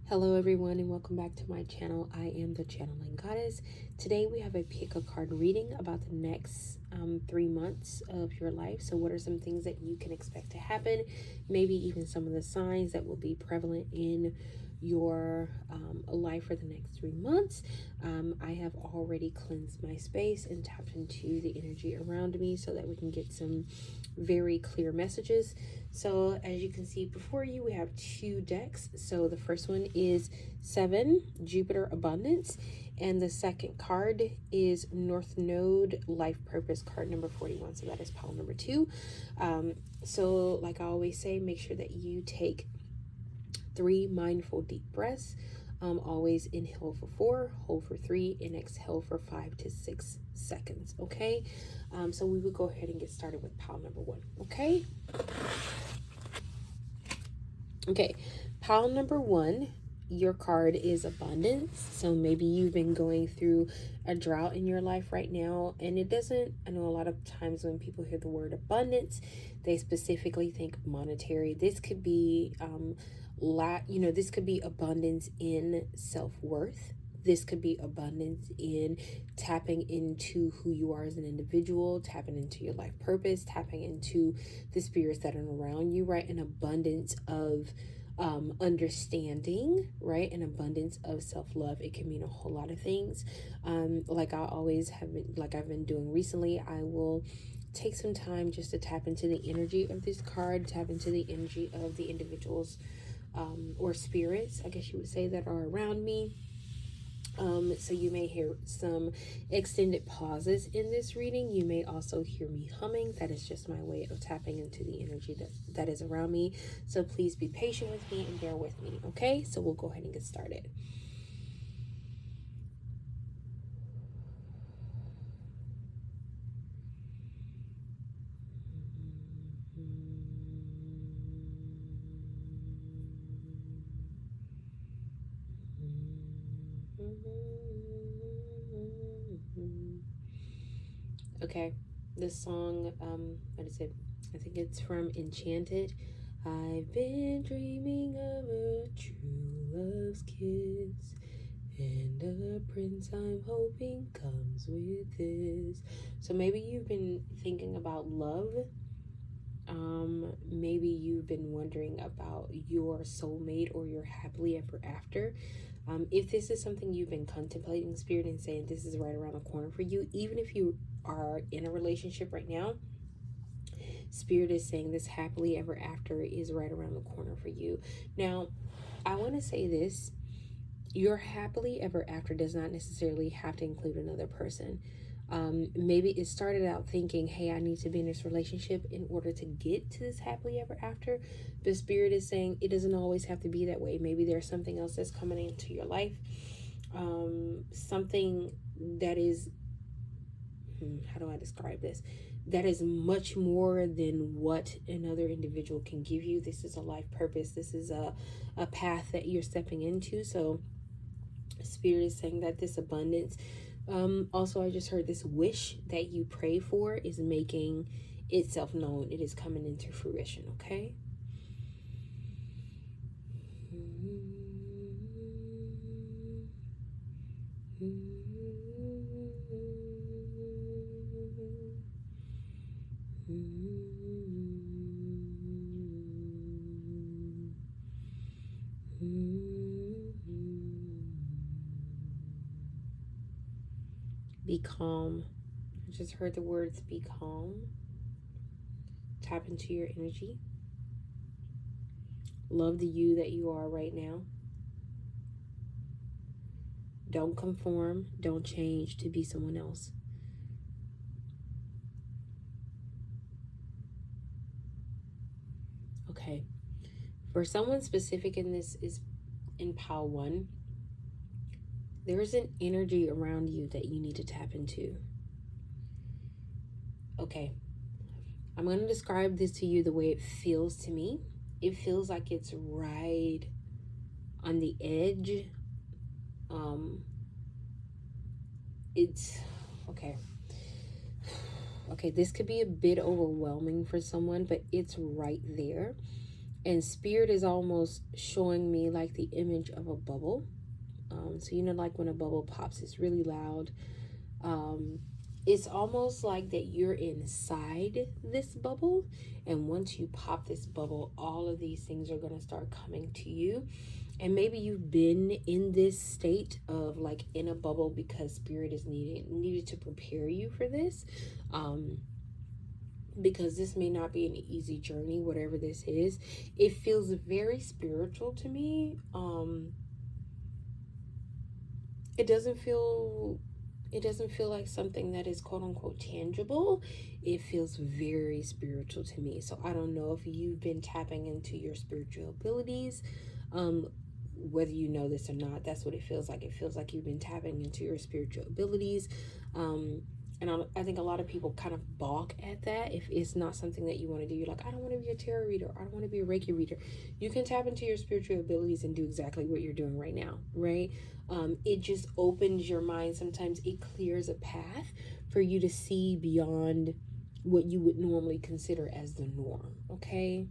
Hello everyone and welcome back to my channel. I am the Channeling Goddess. Today we have a pick a card reading about the next 3 months of your life. So what are some things that you can expect to happen? Maybe even some of the signs that will be prevalent in your life for the next 3 months. I have already cleansed my space and tapped into the energy around me so that we can get some very clear messages. So as you can see before you, we have 2 decks. So the first one is 7, Jupiter Abundance, and the second card is North Node Life Purpose, card number 41. So that is pile number 2. So like I always say, make sure that you take 3 mindful deep breaths. Always inhale for 4, hold for 3, and exhale for 5 to 6 seconds. Okay, so we will go ahead and get started with pile number 1. Okay, pile number 1, your card is abundance. So maybe you've been going through a drought in your life right now, and it doesn't, I know a lot of times when people hear the word abundance, they specifically think monetary. This could be this could be abundance in self-worth. This could be abundance in tapping into who you are as an individual, tapping into your life purpose, tapping into the spirits that are around you, right? An abundance of understanding, right? An abundance of self-love. It can mean a whole lot of things. Like I always have been, like I've been doing recently, I will take some time just to tap into the energy of this card, tap into the energy of the individuals or spirits, I guess you would say, that are around me. So you may hear some extended pauses in this reading. You may also hear me humming. That is just my way of tapping into the energy that is around me. So please be patient with me and bear with me, okay? So we'll go ahead and get started. Okay, this song, what is it? I think it's from Enchanted. I've been dreaming of a true love's kiss, and a prince I'm hoping comes with this. So maybe you've been thinking about love. Maybe you've been wondering about your soulmate or your happily ever after. If this is something you've been contemplating, Spirit, and saying this is right around the corner for you, even if you are in a relationship right now, Spirit is saying this happily ever after is right around the corner for you. Now, I want to say this. Your happily ever after does not necessarily have to include another person. Maybe it started out thinking, hey, I need to be in this relationship in order to get to this happily ever after. But Spirit is saying it doesn't always have to be that way. Maybe there's something else that's coming into your life. Something that is, how do I describe this? That is much more than what another individual can give you. This is a life purpose. This is a path that you're stepping into. So Spirit is saying that this abundance, also I just heard this wish that you pray for is making itself known. It is coming into fruition, okay? Be calm. I just heard the words be calm. Tap into your energy. Love the you that you are right now. Don't conform. Don't change to be someone else. Okay. For someone specific in this is in pile 1. There is an energy around you that you need to tap into. Okay. I'm going to describe this to you the way it feels to me. It feels like it's right on the edge. It's okay. Okay, this could be a bit overwhelming for someone, but it's right there. And spirit is almost showing me like the image of a bubble. So you know, like when a bubble pops, it's really loud. It's almost like that you're inside this bubble, and once you pop this bubble, all of these things are going to start coming to you. And maybe you've been in this state of like in a bubble because spirit is needed to prepare you for this, because this may not be an easy journey, whatever this is. It feels very spiritual to me. It doesn't feel like something that is quote unquote tangible. It feels very spiritual to me. So I don't know if you've been tapping into your spiritual abilities, whether you know this or not. That's what it feels like. It feels like you've been tapping into your spiritual abilities. And I think a lot of people kind of balk at that if it's not something that you want to do. You're like, I don't want to be a tarot reader. I don't want to be a Reiki reader. You can tap into your spiritual abilities and do exactly what you're doing right now, right? It just opens your mind. Sometimes it clears a path for you to see beyond what you would normally consider as the norm, okay?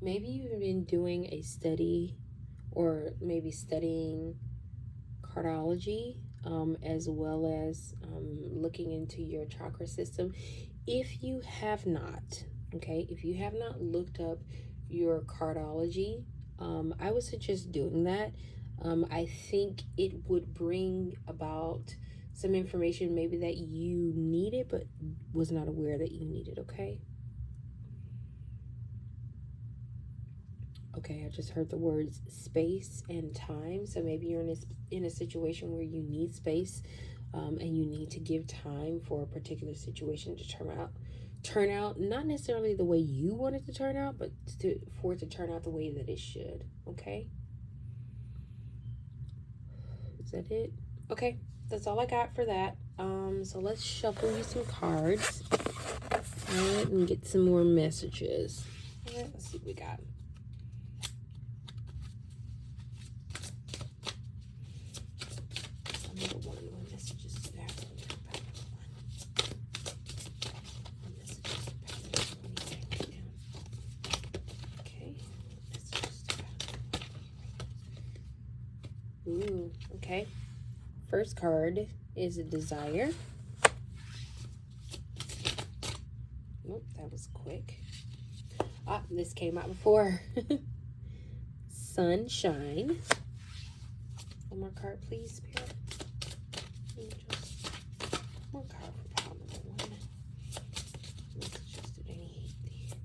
Maybe you've been doing a study, or maybe studying cardology, as well as looking into your chakra system. If you have not, okay, if you have not looked up your cardology, I would suggest doing that. I think it would bring about some information maybe that you needed but was not aware that you needed, okay? Okay, I just heard the words space and time. So maybe you're in a situation where you need space, and you need to give time for a particular situation to turn out not necessarily the way you want it to turn out, but for it to turn out the way that it should. Okay, is that it? Okay, that's all I got for that. So let's shuffle you some cards. All right, and get some more messages. All right, let's see what we got. Ooh, okay. First card is a desire. Nope, that was quick. Ah, this came out before. Sunshine. One more card, please, Spirit. Angels. One card for pile number one. Messages, do they need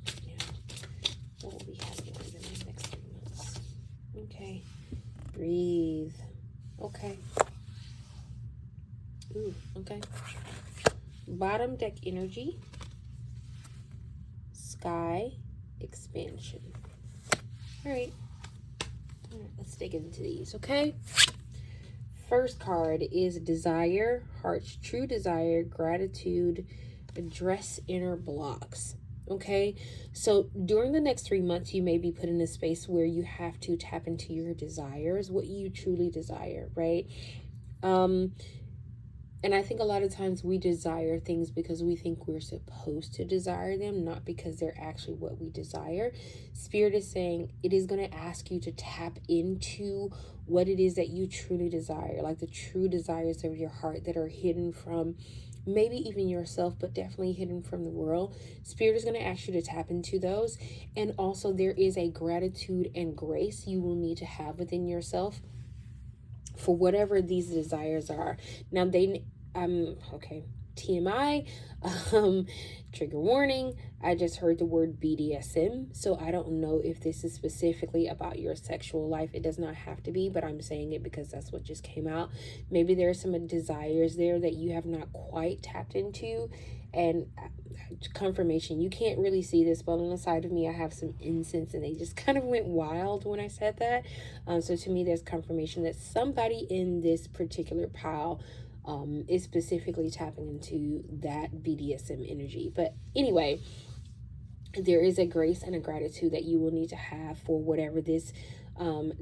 the now? What will be happening in the next 3 months? Okay. Breathe. Okay. Ooh, okay. Bottom deck energy. Sky expansion. All right, let's dig into these, okay? First card is desire, heart's true desire, gratitude, address inner blocks. Okay, so during the next 3 months, you may be put in a space where you have to tap into your desires, what you truly desire, right? And I think a lot of times we desire things because we think we're supposed to desire them, not because they're actually what we desire. Spirit is saying it is going to ask you to tap into what it is that you truly desire, like the true desires of your heart that are hidden from maybe even yourself, but definitely hidden from the world. Spirit is going to ask you to tap into those. And also there is a gratitude and grace you will need to have within yourself for whatever these desires are. Now okay, TMI, trigger warning, I just heard the word BDSM, so I don't know if this is specifically about your sexual life. It does not have to be, but I'm saying it because that's what just came out. Maybe there are some desires there that you have not quite tapped into, and confirmation, you can't really see this, but on the side of me I have some incense and they just kind of went wild when I said that. So to me there's confirmation that somebody in this particular pile is specifically tapping into that BDSM energy. But anyway, there is a grace and a gratitude that you will need to have for whatever this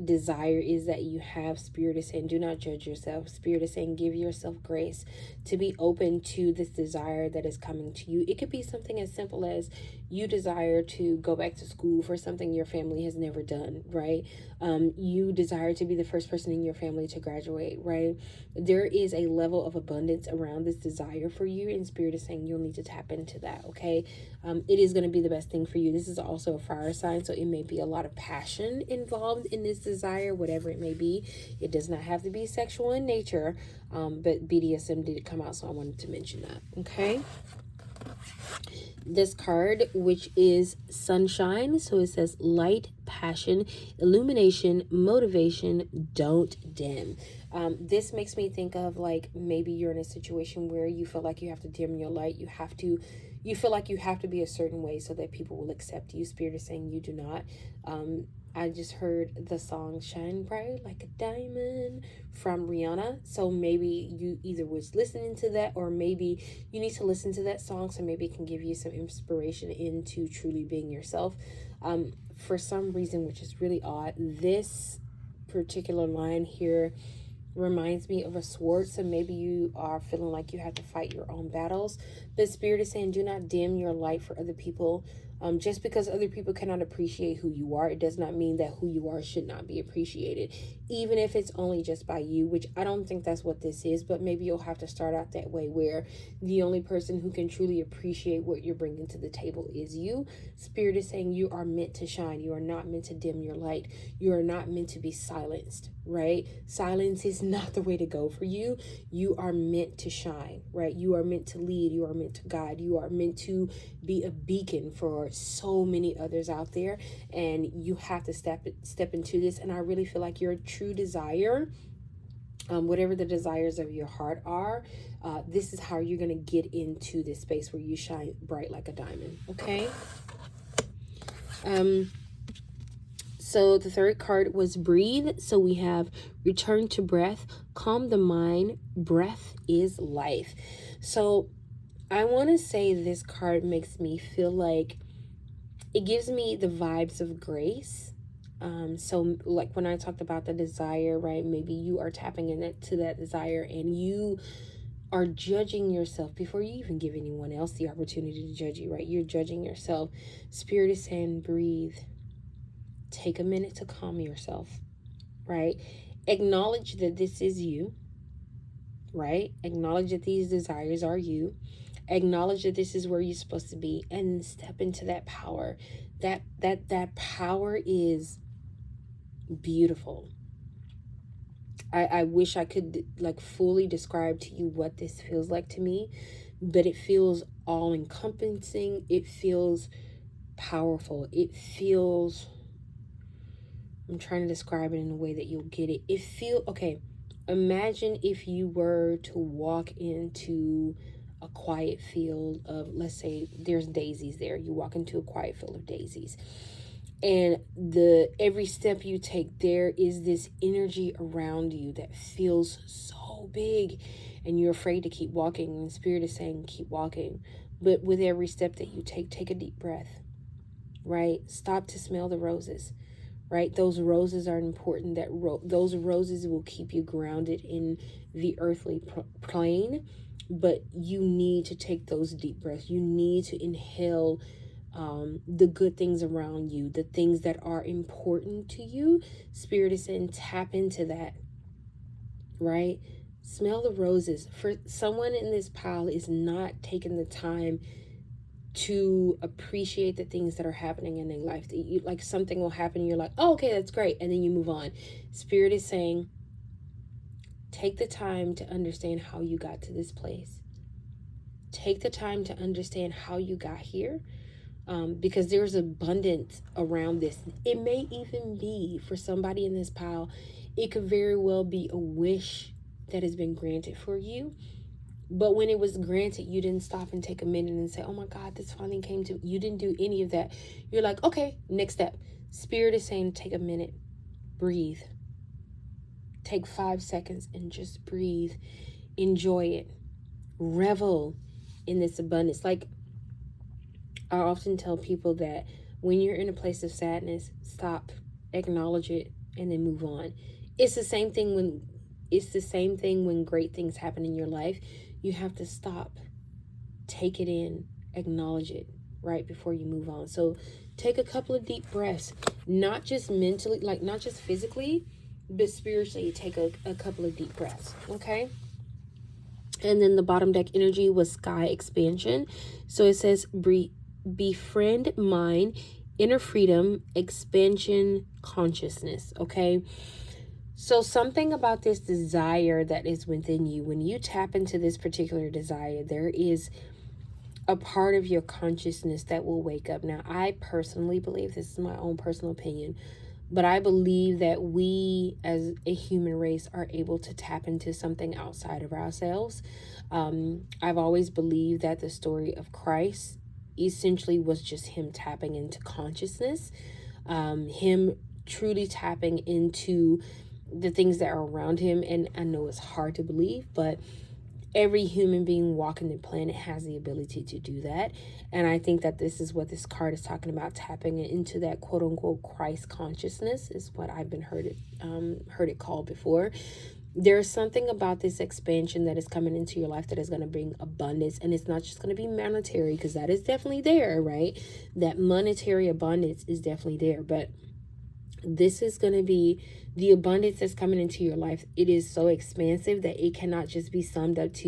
desire is that you have. Spirit is saying, do not judge yourself. Spirit is saying, give yourself grace to be open to this desire that is coming to you. It could be something as simple as you desire to go back to school for something your family has never done, right? You desire to be the first person in your family to graduate, right? There is a level of abundance around this desire for you, and Spirit is saying you'll need to tap into that, okay? It is going to be the best thing for you. This is also a fire sign, so it may be a lot of passion involved in this desire, whatever it may be. It does not have to be sexual in nature, but BDSM did come out, so I wanted to mention that, okay? This card, which is sunshine, so it says light, passion, illumination, motivation, don't dim. This makes me think of like maybe you're in a situation where you feel like you have to dim your light. You feel like you have to be a certain way so that people will accept you. Spirit is saying you do not. I just heard the song Shine Bright Like a Diamond from Rihanna. So maybe you either was listening to that, or maybe you need to listen to that song so maybe it can give you some inspiration into truly being yourself. For some reason, which is really odd, this particular line here reminds me of a sword. So maybe you are feeling like you have to fight your own battles. But Spirit is saying, do not dim your light for other people. Just because other people cannot appreciate who you are, it does not mean that who you are should not be appreciated, even if it's only just by you, which I don't think that's what this is. But maybe you'll have to start out that way, where the only person who can truly appreciate what you're bringing to the table is you. Spirit is saying you are meant to shine. You are not meant to dim your light. You are not meant to be silenced, right? Silence is not the way to go for you. You are meant to shine, right? You are meant to lead. You are meant to guide. You are meant to be a beacon for so many others out there, and you have to step into this. And I really feel like your true desire, whatever the desires of your heart are, this is how you're going to get into this space where you shine bright like a diamond, okay? So the third card was breathe. So we have return to breath, calm the mind, breath is life. So I want to say this card makes me feel like it gives me the vibes of grace. So like when I talked about the desire, right? Maybe you are tapping into that desire and you are judging yourself before you even give anyone else the opportunity to judge you, right? You're judging yourself. Spirit is saying, breathe. Take a minute to calm yourself, right? Acknowledge that this is you, right? Acknowledge that these desires are you. Acknowledge that this is where you're supposed to be, and step into that power. That power is beautiful. I wish I could like fully describe to you what this feels like to me, but it feels all encompassing. It feels powerful. It feels, I'm trying to describe it in a way that you'll get it. Okay, imagine if you were to walk into a quiet field of, let's say there's daisies there. You walk into a quiet field of daisies, and every step you take, there is this energy around you that feels so big, and you're afraid to keep walking, and Spirit is saying keep walking. But with every step that you take a deep breath, right? Stop to smell the roses, right? Those roses are important. Those roses will keep you grounded in the earthly plane, but you need to take those deep breaths. You need to inhale the good things around you, the things that are important to you. Spirit is saying tap into that, right? Smell the roses. For someone in this pile is not taking the time to appreciate the things that are happening in their life. Like something will happen, you're like, oh, okay, that's great, and then you move on. Spirit is saying take the time to understand how you got to this place. Take the time to understand how you got here, because there's abundance around this. It may even be, for somebody in this pile, it could very well be a wish that has been granted for you. But when it was granted, you didn't stop and take a minute and say, oh my God, this finally came to, you didn't do any of that. You're like, okay, next step. Spirit is saying, take a minute, breathe. Take 5 seconds and just breathe. Enjoy it. Revel in this abundance. Like I often tell people that when you're in a place of sadness, stop, acknowledge it, and then move on. It's the same thing when great things happen in your life. You have to stop, take it in, acknowledge it, right, before you move on. So take a couple of deep breaths, not just mentally, like not just physically, but spiritually. Take a couple of deep breaths, okay? And then the bottom deck energy was sky expansion. So it says befriend mind, inner freedom, expansion, consciousness, okay? So something about this desire that is within you, when you tap into this particular desire, there is a part of your consciousness that will wake up. Now, I personally believe, this is my own personal opinion, but I believe that we as a human race are able to tap into something outside of ourselves. I've always believed that the story of Christ essentially was just him tapping into consciousness, him truly tapping into the things that are around him. And I know it's hard to believe, but every human being walking the planet has the ability to do that. And I think that this is what this card is talking about, tapping into that quote unquote Christ consciousness is what I've been heard it called before. There's something about this expansion that is coming into your life that is going to bring abundance. And it's not just going to be monetary, because that is definitely there, right? That monetary abundance is definitely there. But this is going to be the abundance that's coming into your life. It is so expansive that it cannot just be summed up to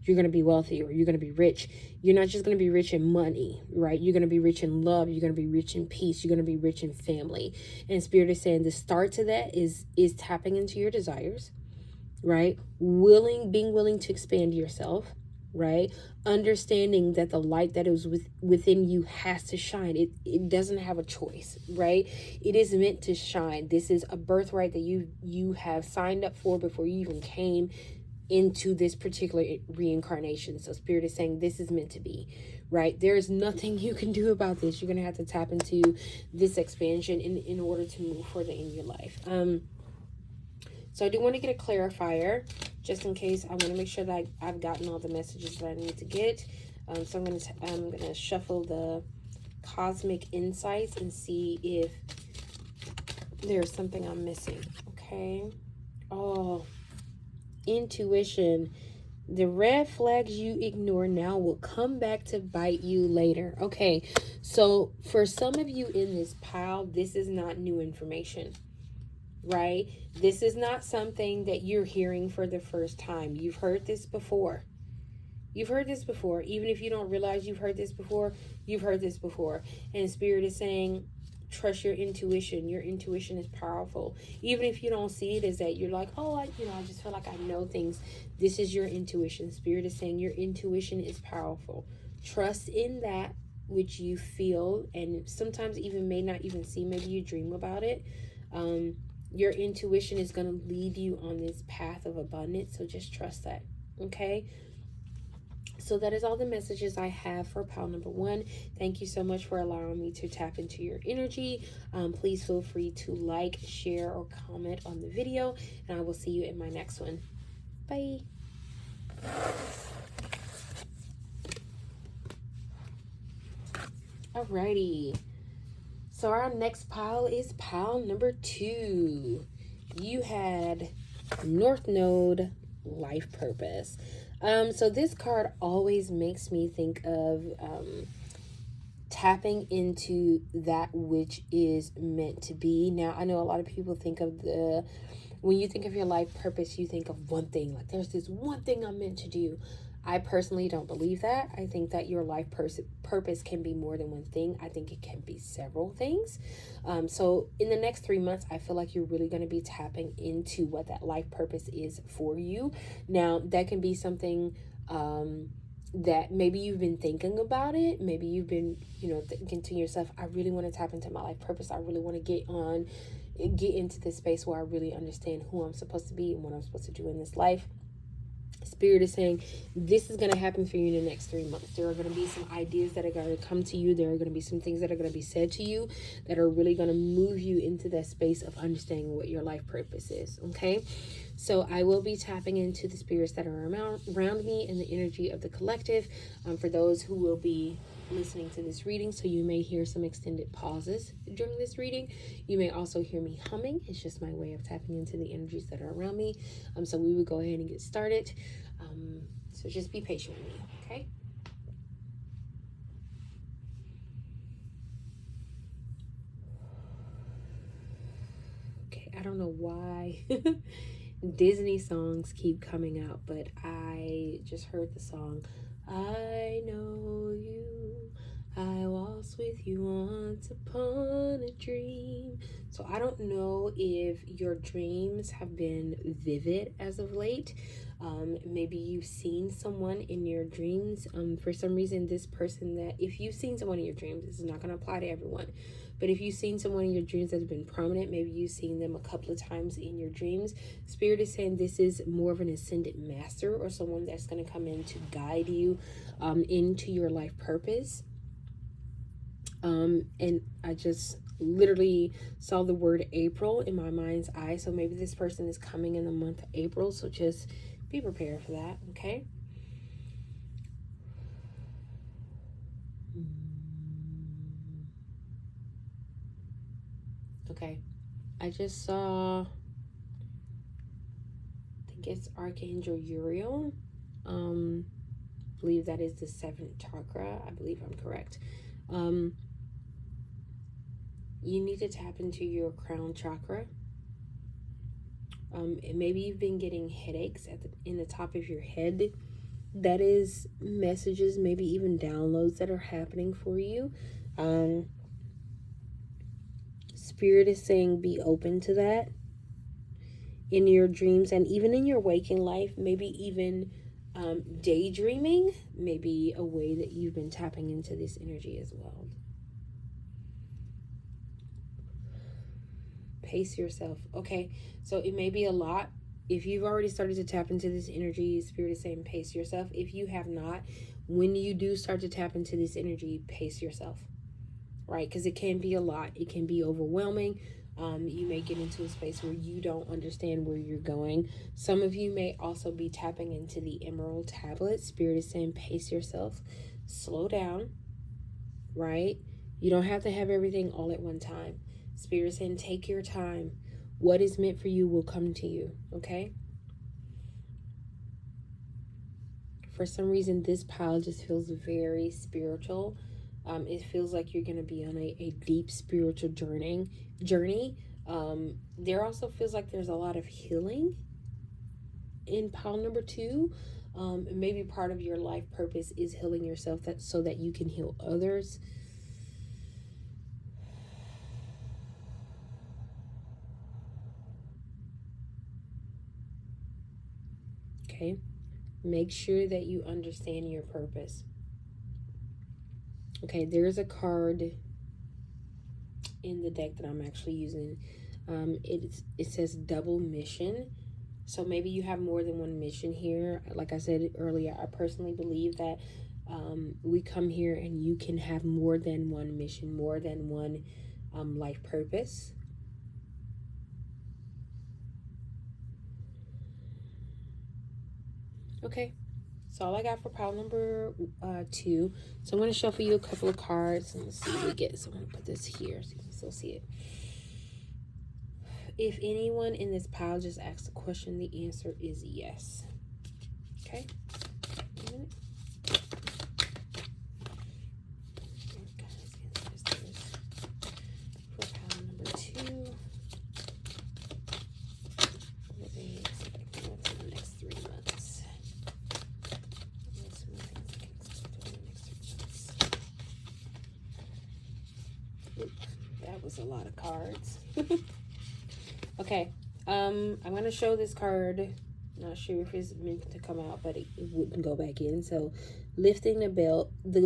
you're going to be wealthy or you're going to be rich. You're not just going to be rich in money, right? You're going to be rich in love. You're going to be rich in peace. You're going to be rich in family. And Spirit is saying the start to that is tapping into your desires, right? Being willing to expand yourself, right? Understanding that the light that is within you has to shine. It doesn't have a choice, right? It is meant to shine. This is a birthright that you have signed up for before you even came into this particular reincarnation. So Spirit is saying this is meant to be, right? There is nothing you can do about this. You're going to have to tap into this expansion in order to move further in your life. So I do want to get a clarifier, just in case. I want to make sure that I've gotten all the messages that I need to get. So I'm gonna shuffle the cosmic insights and see if there's something I'm missing. Okay. Oh, intuition. The red flags you ignore now will come back to bite you later. Okay. So for some of you in this pile, this is not new information, right? This is not something that you're hearing for the first time. You've heard this before. You've heard this before. Even if you don't realize you've heard this before, you've heard this before. And Spirit is saying, trust your intuition. Your intuition is powerful. Even if you don't see it as that, you're like, oh, I just feel like I know things. This is your intuition. Spirit is saying your intuition is powerful. Trust in that which you feel, and sometimes even may not even see. Maybe you dream about it. Your intuition is going to lead you on this path of abundance. So just trust that. Okay. So that is all the messages I have for pile number 1. Thank you so much for allowing me to tap into your energy. Please feel free to like, share, or comment on the video. And I will see you in my next one. Bye. Alrighty. So our next pile is pile number 2. You had North Node, life purpose. So this card always makes me think of tapping into that which is meant to be. Now, I know a lot of people think of when you think of your life purpose, you think of one thing. Like, there's this one thing I'm meant to do. I personally don't believe that. I think that your life purpose can be more than one thing. I think it can be several things. So in the next 3 months, I feel like you're really going to be tapping into what that life purpose is for you. Now, that can be something that maybe you've been thinking about it. Maybe you've been, thinking to yourself, I really want to tap into my life purpose. I really want to get into this space where I really understand who I'm supposed to be and what I'm supposed to do in this life. Spirit is saying this is going to happen for you in the next 3 months. There are going to be some ideas that are going to come to you. There are going to be some things that are going to be said to you that are really going to move you into that space of understanding what your life purpose is. Okay. So I will be tapping into the spirits that are around me and the energy of the collective for those who will be listening to this reading. So you may hear some extended pauses during this reading. You may also hear me humming. It's just my way of tapping into the energies that are around me. So we will go ahead and get started. So just be patient with me, okay? Okay, I don't know why Disney songs keep coming out, but I just heard the song, I know you, I waltzed with you once upon a dream. So I don't know if your dreams have been vivid as of late. Maybe you've seen someone in your dreams. For some reason, this person that, if you've seen someone in your dreams, this is not going to apply to everyone, but if you've seen someone in your dreams that's been prominent, maybe you've seen them a couple of times in your dreams, Spirit is saying this is more of an ascended master or someone that's going to come in to guide you into your life purpose. And I just literally saw the word April in my mind's eye. So maybe this person is coming in the month of April. So just be prepared for that, okay? Okay, I just saw, I think it's Archangel Uriel. I believe that is the 7th chakra. I believe I'm correct. You need to tap into your crown chakra. Maybe you've been getting headaches in the top of your head. That is messages, maybe even downloads that are happening for you. Spirit is saying be open to that in your dreams and even in your waking life. Maybe even daydreaming may be a way that you've been tapping into this energy as well. Pace yourself. Okay, so it may be a lot. If you've already started to tap into this energy, Spirit is saying pace yourself. If you have not, when you do start to tap into this energy, pace yourself, right? Because it can be a lot. It can be overwhelming. You may get into a space where you don't understand where you're going. Some of you may also be tapping into the Emerald Tablet. Spirit is saying pace yourself, slow down, right? You don't have to have everything all at one time. Spirit is saying take your time. What is meant for you will come to you, okay? For some reason, this pile just feels very spiritual. It feels like you're going to be on a deep spiritual journey. There also feels like there's a lot of healing in pile number 2. Maybe part of your life purpose is healing yourself so that you can heal others. Okay, make sure that you understand your purpose. Okay, there's a card in the deck that I'm actually using. It says double mission. So maybe you have more than one mission here. Like I said earlier, I personally believe that we come here and you can have more than one mission, more than one life purpose. Okay, so all I got for pile number 2. So I'm going to shuffle you a couple of cards and see what we get. So I'm going to put this here so you can still see it. If anyone in this pile just asked a question, the answer is yes. Okay. A minute. For pile number 2. What they expect in the next 3 months. That was a lot of cards. Okay, I'm going to show this card. Not sure if it's meant to come out, but it wouldn't go back in. So, lifting the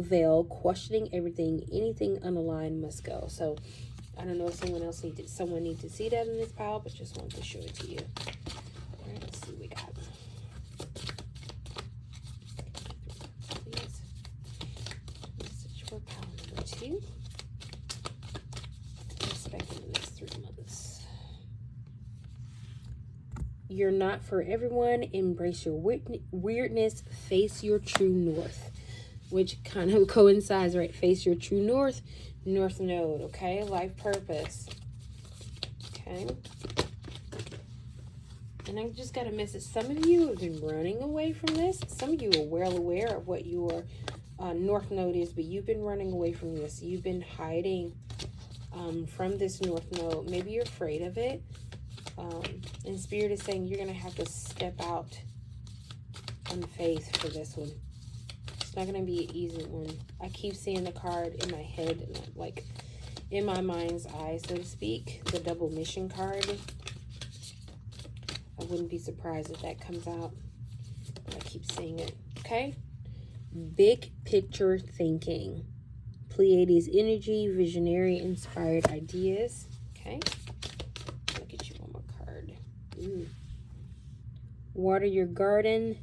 veil, questioning everything, anything unaligned must go. So, I don't know if someone needs to see that in this pile, but just wanted to show it to you. All right, let's see what we got. Please. Message for pile number 2. Expecting the next 3 months. You're not for everyone. Embrace your weirdness. Face your true north. Which kind of coincides, right? Face your true north. North node, okay? Life purpose. Okay. And I just got a message. Some of you have been running away from this. Some of you are well aware of what your North Node is, but you've been running away from this. You've been hiding from this North Node. Maybe you're afraid of it. And Spirit is saying you're going to have to step out on faith for this one. It's not going to be an easy one. I keep seeing the card in my head, like in my mind's eye, so to speak. The double mission card. I wouldn't be surprised if that comes out. I keep seeing it. Okay? Big picture thinking. Pleiades energy, visionary, inspired ideas. Okay? I'll get you one more card. Ooh. Water your garden.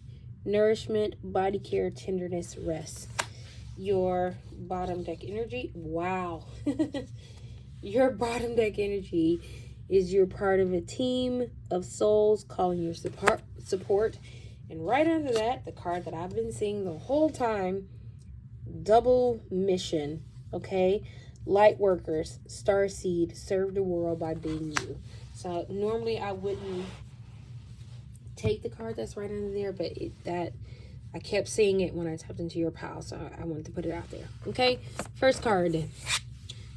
Nourishment, body care, tenderness, rest. Your bottom deck energy. Wow. Your bottom deck energy is you're part of a team of souls calling your support. And right under that, the card that I've been seeing the whole time, double mission, okay? Light workers, starseed, serve the world by being you. So normally I wouldn't take the card that's right under there, but I kept seeing it when I tapped into your pile, so I wanted to put it out there. Okay, first card.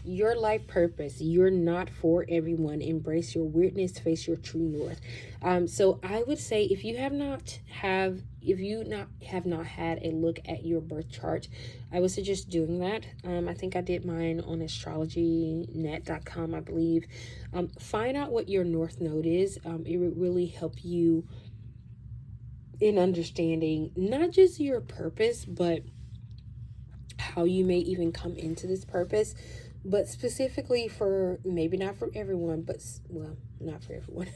Your life purpose. You're not for everyone. Embrace your weirdness. Face your true north. So I would say if you have not had a look at your birth chart, I would suggest doing that. I think I did mine on astrologynet.com, I believe. Find out what your north node is. It would really help you in understanding not just your purpose, but how you may even come into this purpose. But specifically for, maybe not for everyone, but, well, not for everyone.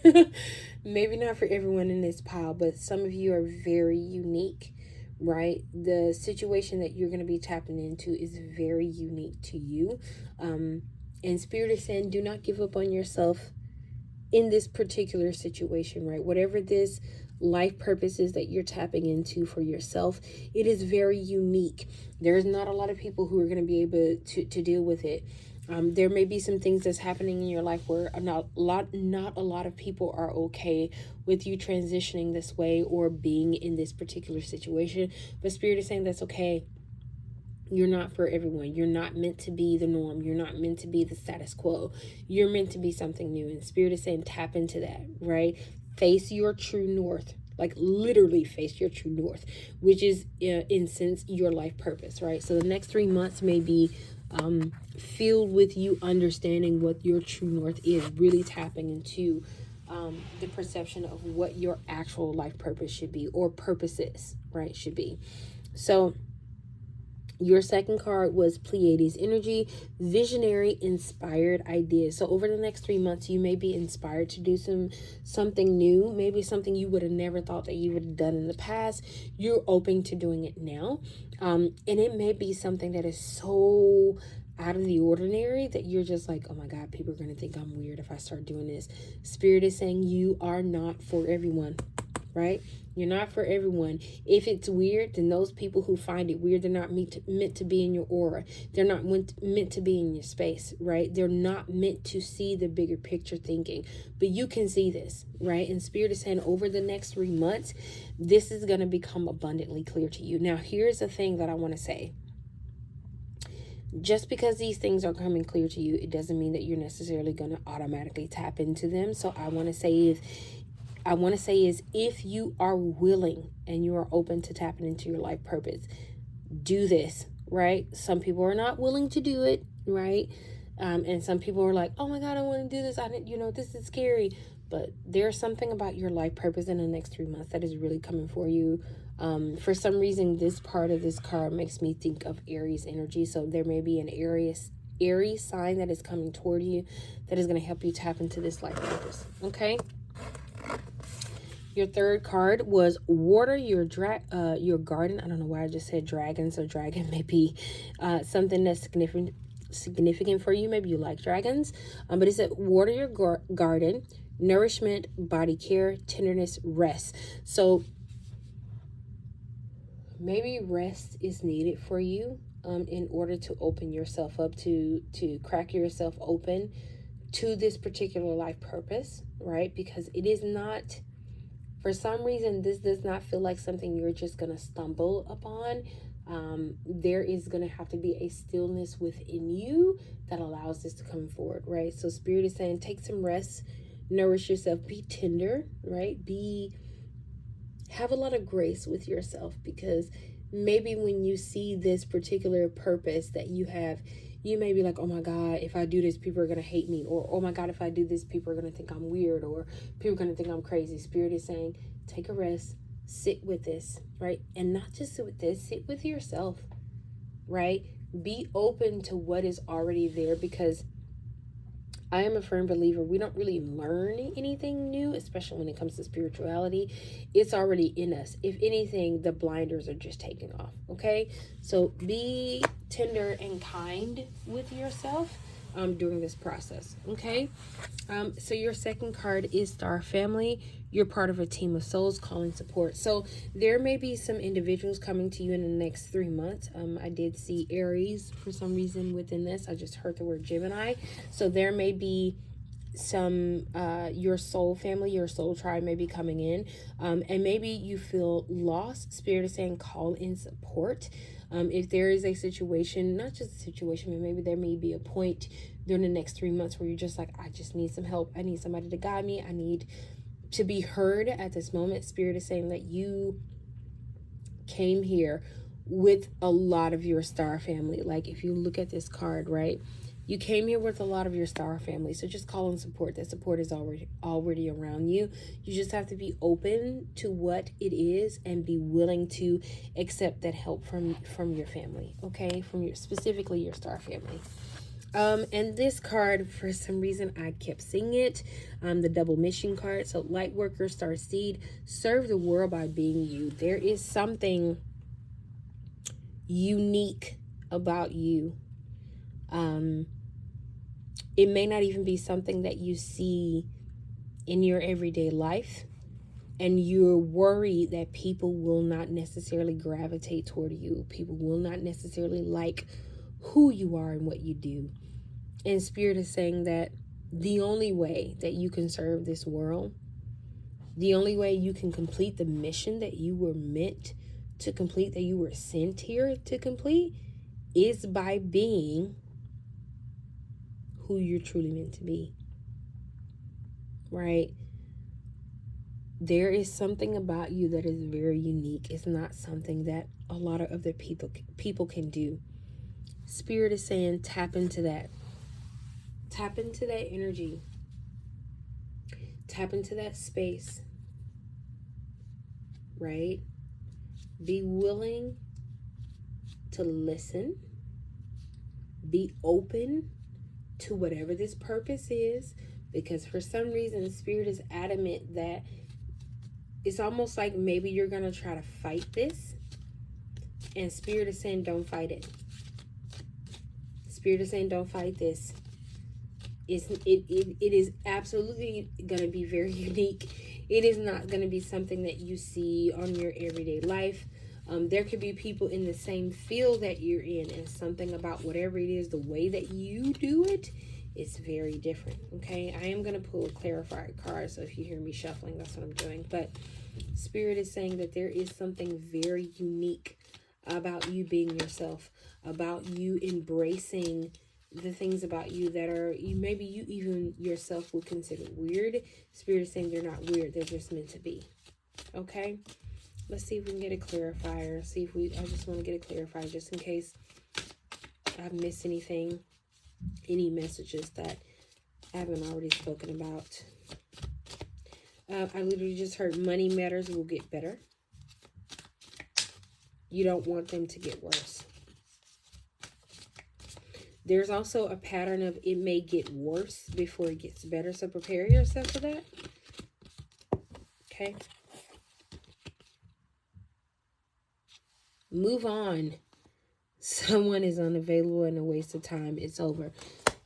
Maybe not for everyone in this pile, but some of you are very unique, right? The situation that you're going to be tapping into is very unique to you. And Spirit is saying, do not give up on yourself in this particular situation, right? Whatever this life purpose is that you're tapping into for yourself, it is very unique. There's not a lot of people who are going to be able to deal with it. There may be some things that's happening in your life where not a lot of people are okay with you transitioning this way or being in this particular situation. But Spirit is saying that's okay. You're not for everyone. You're not meant to be the norm. You're not meant to be the status quo. You're meant to be something new. And Spirit is saying tap into that, right? Face your true north. Like literally face your true north, which is in sense your life purpose, right? So the next 3 months may be filled with you understanding what your true north is, really tapping into the perception of what your actual life purpose should be, or purposes, right, should be. So your second card was Pleiades energy, visionary, inspired ideas. So over the next 3 months, you may be inspired to do something new, maybe something you would have never thought that you would have done in the past. You're open to doing it now. And it may be something that is so out of the ordinary that you're just like, oh my God, people are going to think I'm weird if I start doing this. Spirit is saying you are not for everyone, right? You're not for everyone. If it's weird, then those people who find it weird, they're not meant to be in your aura. They're not meant to be in your space, right? They're not meant to see the bigger picture thinking. But you can see this, right? And Spirit is saying over the next 3 months, this is going to become abundantly clear to you. Now, here's the thing that I want to say. Just because these things are coming clear to you, it doesn't mean that you're necessarily going to automatically tap into them. So I want to say is if you are willing and you are open to tapping into your life purpose, do this, right? Some people are not willing to do it, right? And some people are like, oh my God, I want to do this. This is scary. But there's something about your life purpose in the next 3 months that is really coming for you. For some reason, this part of this card makes me think of Aries energy. So there may be an Aries sign that is coming toward you that is going to help you tap into this life purpose. Okay. Your third card was water your garden. I don't know why I just said dragon. So dragon may be something that's significant for you. Maybe you like dragons. But it said water your garden, nourishment, body care, tenderness, rest. So maybe rest is needed for you in order to open yourself up, to crack yourself open to this particular life purpose, right? Because it is not, for some reason, this does not feel like something you're just going to stumble upon. There is going to have to be a stillness within you that allows this to come forward, right? So Spirit is saying, take some rest, nourish yourself, be tender, right? Have a lot of grace with yourself, because maybe when you see this particular purpose that you have, you may be like, oh my God, if I do this, people are going to hate me. Or, oh my God, if I do this, people are going to think I'm weird, or people are going to think I'm crazy. Spirit is saying, take a rest, sit with this, right? And not just sit with this, sit with yourself, right? Be open to what is already there, because I am a firm believer we don't really learn anything new, especially when it comes to spirituality. It's already in us. If anything, the blinders are just taking off, okay? So be tender and kind with yourself during this process, okay? So your second card is Star Family. You're part of a team of souls calling support. So there may be some individuals coming to you in the next 3 months. I did see Aries for some reason within this. I just heard the word Gemini. So there may be some your soul family, your soul tribe may be coming in, and maybe you feel lost. Spirit is saying call in support. If there is a situation, not just a situation, but maybe there may be a point during the next 3 months where you're just like, I just need some help. I need somebody to guide me. I need to be heard at this moment. Spirit is saying that you came here with a lot of your star family. Like if you look at this card, right? You came here with a lot of your star family. So just call in support. That support is already around you. You just have to be open to what it is and be willing to accept that help from your family, okay? From your, specifically your star family. And this card, for some reason, I kept seeing it. The double mission card. So light worker, star seed, serve the world by being you. There is something unique about you. It may not even be something that you see in your everyday life, and you're worried that people will not necessarily gravitate toward you. People will not necessarily like who you are and what you do. And Spirit is saying that the only way that you can serve this world, the only way you can complete the mission that you were meant to complete, that you were sent here to complete, is by being who you're truly meant to be, right? There is something about you that is very unique. It's not something that a lot of other people can do. Spirit is saying tap into that. Tap into that energy. Tap into that space, right? Be willing to listen. Be open to whatever this purpose is, because for some reason Spirit is adamant that it's almost like maybe you're going to try to fight this, and Spirit is saying don't fight it. Spirit is saying don't fight this. It is absolutely going to be very unique. It is not going to be something that you see on your everyday life. There could be people in the same field that you're in, and something about whatever it is, the way that you do it is very different, okay? I am going to pull a clarifier card, so if you hear me shuffling, that's what I'm doing. But Spirit is saying that there is something very unique about you being yourself, about you embracing the things about you that are, maybe you even yourself would consider weird. Spirit is saying they're not weird, they're just meant to be, okay? Let's see if we can get a clarifier. I just want to get a clarifier just in case I've missed anything, any messages that I haven't already spoken about. I literally just heard money matters will get better. You don't want them to get worse. There's also a pattern of it may get worse before it gets better. So prepare yourself for that. Okay. Move on. Someone is unavailable and a waste of time. It's over.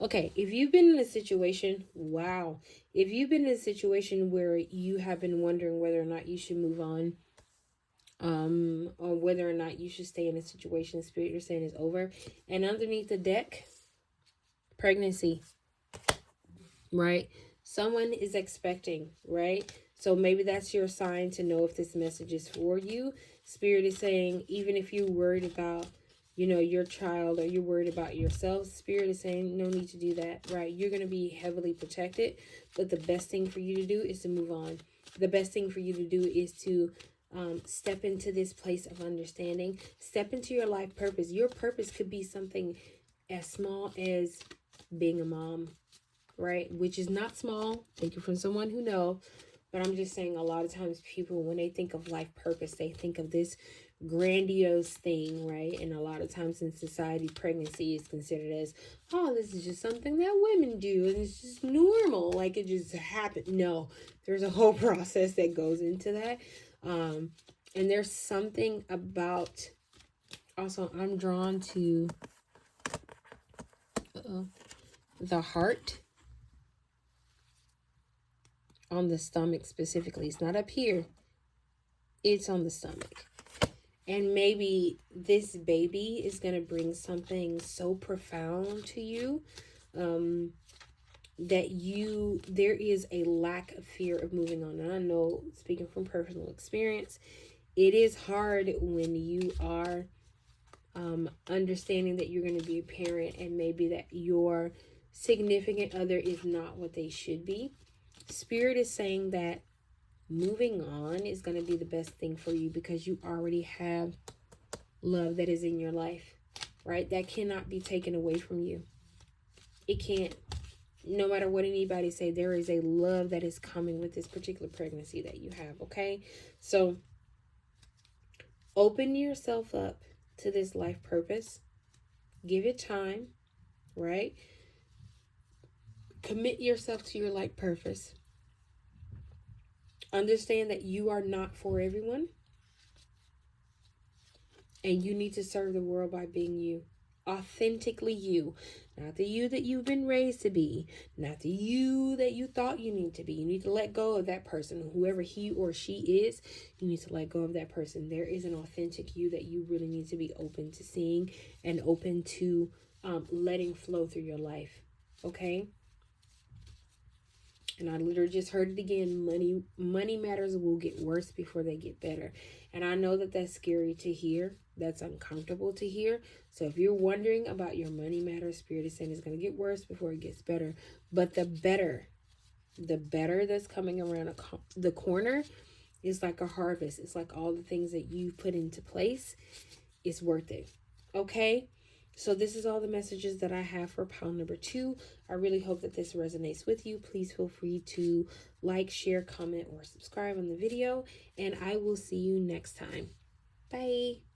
Okay, if you've been in a situation, wow. If you've been in a situation where you have been wondering whether or not you should move on, or whether or not you should stay in a situation, Spirit, you're saying is over. And underneath the deck, pregnancy, right? Someone is expecting, right? So maybe that's your sign to know if this message is for you. Spirit is saying, even if you're worried about, your child, or you're worried about yourself, Spirit is saying, no need to do that, right? You're going to be heavily protected, but the best thing for you to do is to move on. The best thing for you to do is to step into this place of understanding. Step into your life purpose. Your purpose could be something as small as being a mom, right? Which is not small. Take it from someone who knows. But I'm just saying, a lot of times people, when they think of life purpose, they think of this grandiose thing, right? And a lot of times in society, pregnancy is considered as, oh, this is just something that women do, and it's just normal, like it just happened. No, there's a whole process that goes into that. And there's something about, also, I'm drawn to the heart on the stomach specifically. It's not up here. It's on the stomach. And maybe this baby is going to bring something so profound to you that there is a lack of fear of moving on. And I know, speaking from personal experience, it is hard when you are understanding that you're going to be a parent, and maybe that your significant other is not what they should be. Spirit is saying that moving on is going to be the best thing for you, because you already have love that is in your life, right? That cannot be taken away from you. It can't. No matter what anybody say, there is a love that is coming with this particular pregnancy that you have, okay? So open yourself up to this life purpose. Give it time, right? Commit yourself to your life purpose. Understand that you are not for everyone. And you need to serve the world by being you. Authentically you. Not the you that you've been raised to be. Not the you that you thought you need to be. You need to let go of that person. Whoever he or she is, you need to let go of that person. There is an authentic you that you really need to be open to seeing and open to letting flow through your life. Okay? And I literally just heard it again. Money matters will get worse before they get better. And I know that that's scary to hear. That's uncomfortable to hear. So if you're wondering about your money matters, Spirit is saying it's going to get worse before it gets better. But the better that's coming around the corner is like a harvest. It's like all the things that you've put into place. It's worth it. Okay? So this is all the messages that I have for pile number 2. I really hope that this resonates with you. Please feel free to like, share, comment, or subscribe on the video. And I will see you next time. Bye.